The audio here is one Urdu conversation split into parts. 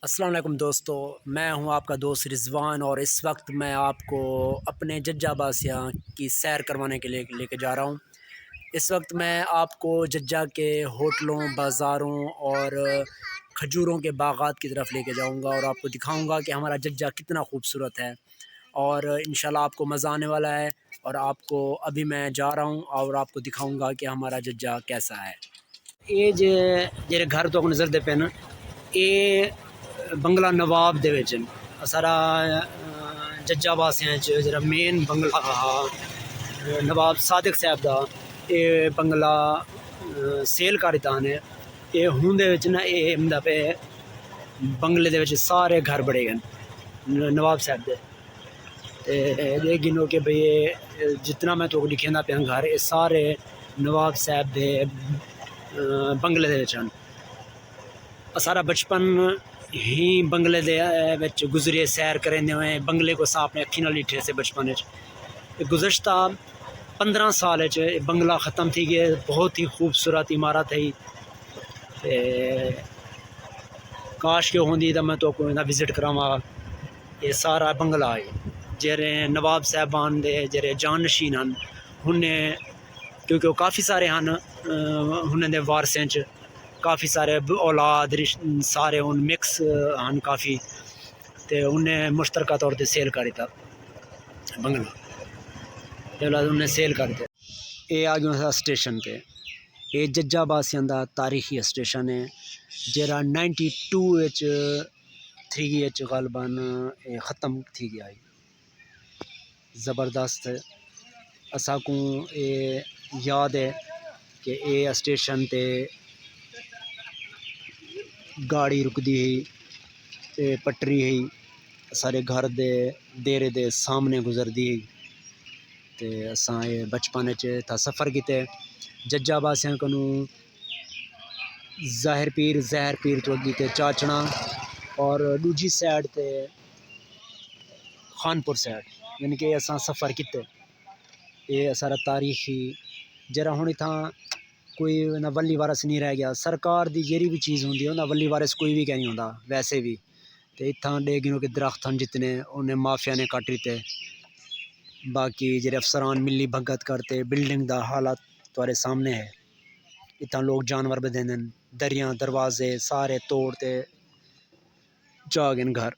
السلام علیکم دوستو، میں ہوں آپ کا دوست رضوان اور اس وقت میں آپ کو اپنے ججہ باسیاں کی سیر کروانے کے لیے لے کے جا رہا ہوں۔ اس وقت میں آپ کو ججہ کے ہوٹلوں، بازاروں اور کھجوروں کے باغات کی طرف لے کے جاؤں گا اور آپ کو دکھاؤں گا کہ ہمارا ججہ کتنا خوبصورت ہے اور انشاءاللہ آپ کو مزہ آنے والا ہے۔ اور آپ کو ابھی میں جا رہا ہوں اور آپ کو دکھاؤں گا کہ ہمارا ججہ کیسا ہے۔ یہ جڑے گھر تو نظر دے پے نا، یہ بنگلہ نواب دے وچ سارا ججہ باسیاں جڑا مین بنگلہ نواب صادق صاحب دا، یہ بنگلہ سیل کر دتا نے۔ یہ ہوں دے وچ نا یہ مطلب بنگلے دے وچ سارے گھر بڑے گئے نواب صاحب دے، تے یہ گنو کہ بھئی جتنا میں تو لکھیندا پیا گھر یہ سارے نواب صاحب دے بنگلے دے وچ ہن۔ سارا بچپن ہی بنگلے دے وچ گزرے، سیر کریندے ہوئے بنگلے کو اپنے اکھی نال ڈٹھے سے بچپن وچ۔ گزشتہ 15 سال وچ بنگلہ ختم تھی گئے، بہت ہی خوبصورت عمارت ہے۔ کاش کہ ہوندی تو میں تو کو وزٹ کراواں۔ یہ سارا بنگلہ ہے جڑے نواب صاحبان دے جڑے جانشین ہن، ہنے کیونکہ وہ کافی سارے ہن ہنے دے وارثاں چ کافی سارے اولاد سارے ہن مکس ہن کافی، تے انہیں مشترکہ طور تے سیل کر دیتا بنگلہ، انہیں سیل کر دیا۔ یہ آ گیا اسٹیشن پہ، یہ ججہ باسیاں دا تاریخی اسٹیشن ہے جڑا 92 3 غالباً ختم تھی گیا ہے۔ زبردست اساں کو یہ یاد ہے کہ اے اسٹیشن تے گاڑی رکدی ہے، پٹری ہے، سارے گھر دے دیرے دے سامنے گزردی ہے۔ تے اساں یہ بچپن وچ تھا سفر کیتے ججہ باسیاں کنوں ظاہر پیر تو اگی تے چاچڑا اور دوجی سائڈ تے خانپور سائڈ، یعنی کہ اساں سفر کیتے۔ یہ سارا تاریخی جرا ہن اتھاں کوئی نہ ولی وارث نہیں رہ گیا۔ سرکار دی جیڑی بھی چیز ہوندی ہے نہ ولی وارث کوئی بھی نہیں ہوندا ویسے بھی، تے اتھاں دے گنو کہ درخت ہن جتنے انہیں مافیا نے کٹ دیتے۔ باقی جڑے افسران ملی بھگت کرتے، بلڈنگ دا حالت تمہارے سامنے ہے۔ اتھاں لوگ جانور بدین، دریاں دروازے سارے توڑتے جا گئے گھر۔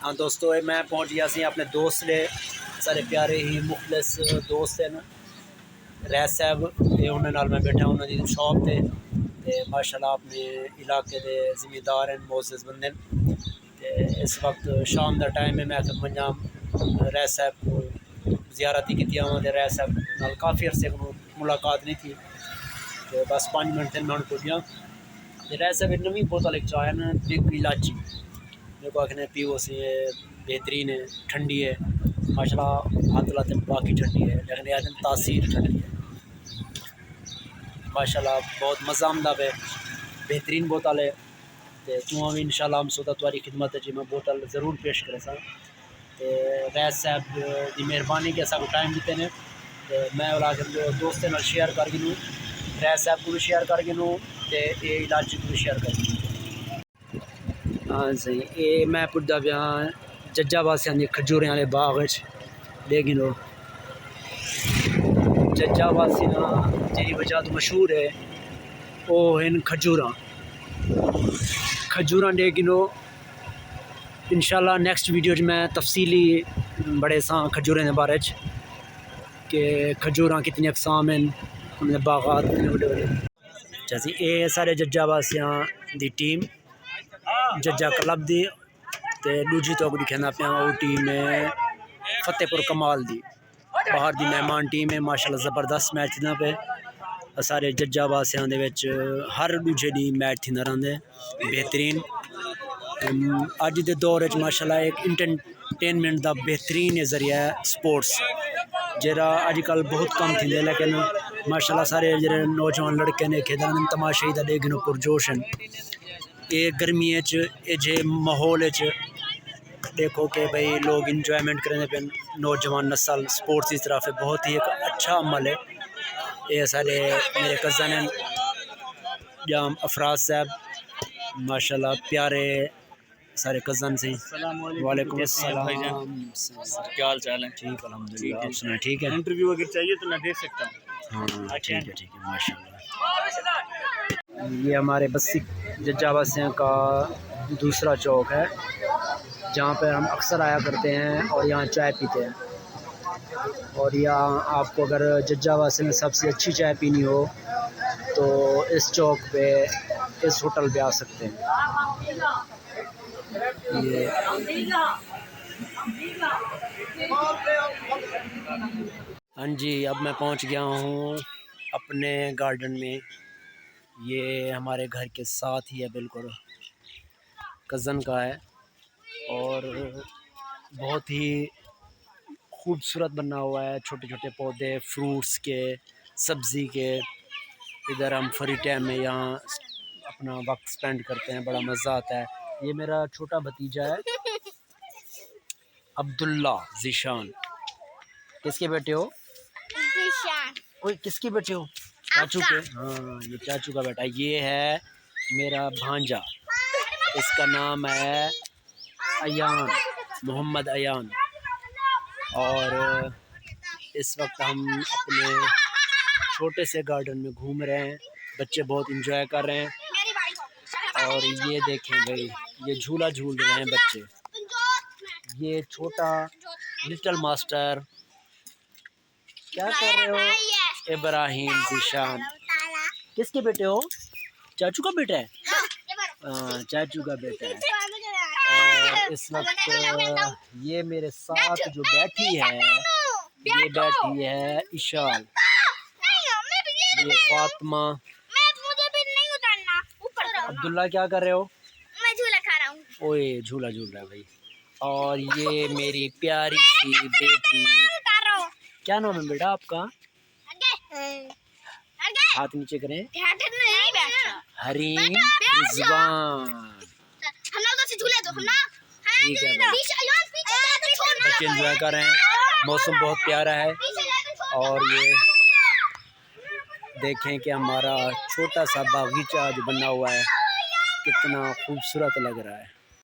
ہاں دوستو، میں پہنچ گیا سی اپنے دوست لے، سارے پیارے ہی مخلص دوست ہیں ریس صاحب، یہ انہوں نال میں بیٹھا انہوں دی شاپ تے ماشاءاللہ اپنے علاقے دے ذمہ دار ہیں، معزز بندے تے اس وقت شام دا ٹائم ہے۔ میں منجا ریس صاحب کو زیارت ہی کی ہوں، ریس صاحب نال کافی عرصے کو ملاقات نہیں تھی، تو بس 5 منٹ میں ان کو گیا۔ ریس صاحب ایک نویں بوتل ایک چائے نا بگ الائچی میرے کو آخنے پیو سے بہترین ہے، ٹھنڈی ہے ماشاءاللہ، ہاتھ لاتے باقی ٹھنڈی ہے لیکن یہ تاثیر ٹھنڈی ہے ماشاءاللہ، بہت مزہ آمدہ پہ، بہترین بوتل ہے۔ تو تمہیں بھی انشاءاللہ ہم سوتا تمہاری خدمت ہے جی میں بوتل ضرور پیش کرے سا۔ ریس صاحب کی مہربانی کہ سب ٹائم دیتے ہیں، میں دوستوں نال شیئر کر گنوں، ریس صاحب کو بھی شیئر کر گنوں تے یہ علاج کو بھی شیئر کر گنوں۔ ہاں صحیح، یہ میں پڑھدا پیا ججہ باسیاں دی کھجوریاں والے باغ وچ، دیکھ لو ججہ باسیاں جی وجہ تو مشہور ہے وہ ہیں کھجوراں دیکھ لو۔ انشاءاللہ نیکسٹ ویڈیو میں تفصیلی بڑے ساں کھجوریں دے بارے کہ کھجوراں کتنی اقسام ہیں، ان دے باغات کتنے بڑے بڑے۔ جیسے یہ سارے ججہ باسیاں دی ٹیم ججہ کلب دی تے دوجی تو دکھانا پیا وہ ٹیم ہے فتح پور کمال دی، باہر دی مہمان ٹیم ہے ماشاءاللہ، زبردست میچ تھینا پہ سارے ججہ باسیاں دے وچ ہر دوجے دی میچ تھیندا رہندے بہترین۔ اج دے دور وچ ماشاءاللہ ایک انٹرٹینمنٹ دا بہترین ذریعہ ہے سپورٹس، جہاں اج کل بہت کم تھیندے لیکن ماشاءاللہ سارے جڑے نوجوان لڑکے نے کھیڈن تماشائی دا دیکھن پرجوش ہیں۔ یہ گرمی جے ماحول دیکھو کہ بھئی لوگ انجوائمنٹ کرنے پہ نوجوان نسل سپورٹس کی طرف بہت ہی ایک اچھا عمل ہے. یہ سارے میرے کزن ہیں جام افراز صاحب ماشاءاللہ پیارے سارے کزن سے. وعلیکم السلام. کیا حال چال ہے؟ ٹھیک الحمدللہ. آپ سنائیں ٹھیک ہے؟ انٹرویو اگر چاہیے تو میں دے سکتا ہوں. ہاں ٹھیک ہے ماشاء اللہ. یہ ہمارے بسی ججا بسیاں کا دوسرا چوک ہے جہاں پہ ہم اکثر آیا کرتے ہیں اور یہاں چائے پیتے ہیں. اور یہاں آپ کو اگر ججا واسی میں سب سے اچھی چائے پینی ہو تو اس چوک پہ اس ہوٹل پہ آ سکتے ہیں. یہ ہاں جی اب میں پہنچ گیا ہوں اپنے گارڈن میں. یہ ہمارے گھر کے ساتھ ہی ہے بالکل کزن کا ہے اور بہت ہی خوبصورت بنا ہوا ہے. چھوٹے چھوٹے پودے فروٹس کے سبزی کے. ادھر ہم فری ٹائم میں یہاں اپنا وقت سپینڈ کرتے ہیں. بڑا مزہ آتا ہے. یہ میرا چھوٹا بھتیجا ہے عبداللہ ذیشان. کس کے بیٹے ہو؟ اوئے کس کے بیٹے ہو؟ چاچو کے. ہاں یہ چاچو کا بیٹا. یہ ہے میرا بھانجا. اس کا نام ہے ایان محمد ایان. اور اس وقت ہم اپنے چھوٹے سے گارڈن میں گھوم رہے ہیں. بچے بہت انجوائے کر رہے ہیں. اور یہ دیکھیں بھائی یہ جھولا جھول رہے ہیں بچے. یہ چھوٹا لٹل ماسٹر. کیا کر رہے ہو؟ ابراہیم ذیشان. کس کے بیٹے ہو؟ چاچو کا بیٹا ہے. ہاں چاچو کا بیٹا ہے. اور اس وقت یہ میرے ساتھ جو بیٹھی ہے یہ بیٹھی ہے اشال. یہ فاطمہ. عبداللہ کیا کر رہے ہو؟ میں جھولا کھا رہا ہوں. اوئے جھولا جھول رہا ہے بھائی. اور یہ میری پیاری سی بیٹی. کیا نام ہے بیٹا آپ کا؟ ہاتھ نیچے کریں. حریم رضوان. ٹھیک ہے بچے انجوائے کر رہے ہیں. موسم بہت پیارا ہے. اور یہ دیکھیں کہ ہمارا چھوٹا سا باغیچہ جو بنا ہوا ہے کتنا خوبصورت لگ رہا ہے.